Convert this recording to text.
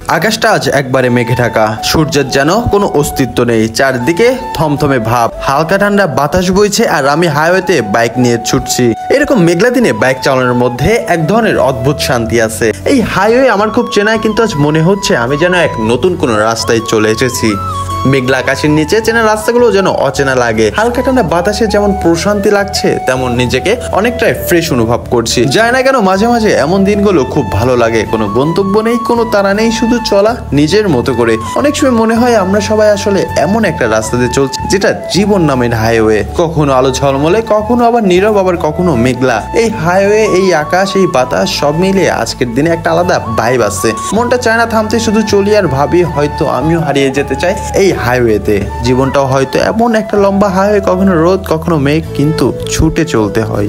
আকাশটা আজ একবারে মেঘে ঢাকা, সূর্যের যেন কোনো অস্তিত্ব নেই। চারদিকে থমথমে ভাব, হালকা ঠান্ডা বাতাস বইছে আর আমি হাইওয়েতে বাইক নিয়ে ছুটছি। এরকম মেঘলা দিনে বাইক চালানোর মধ্যে এক ধরনের অদ্ভুত শান্তি আছে। এই হাইওয়ে আমার খুব চেনা, কিন্তু আজ মনে হচ্ছে আমি যেন এক নতুন কোনো রাস্তায় চলে এসেছি। মেঘলা আকাশের নিচে চেনা রাস্তাগুলো যেন অচেনা লাগে। হালকা ঠান্ডা বাতাসে যেমন প্রশান্তি লাগছে, তেমন নিজেকে অনেকটাই ফ্রেশ অনুভব করছি। যায় না কেন মাঝে মাঝে এমন দিনগুলো খুব ভালো লাগে। কোনো গন্তব্য নেই, কোনো তাড়া নেই, শুধু চলা নিজের মতো করে। অনেক সময় মনে হয় আমরা সবাই আসলে এমন একটা রাস্তাতে চলছি যেটা জীবন নামের হাইওয়ে। কখনো আলো ঝলমলে, কখনো আবার নীরব, আবার কখনো মেঘলা। এই হাইওয়ে, এই আকাশ, এই বাতাস সব মিলিয়ে আজকের দিনে একটা আলাদা ভাইব আছে। মনটা চায় না থামতে, শুধু চলি আর ভাবি হয়তো আমিও হারিয়ে যেতে চাই এই হাইওয়েতে। জীবনটাও হয়তো এমন একটা লম্বা হাইওয়ে, কখনো রোদ কখনো মেঘ, কিন্তু ছুটে চলতে হয়।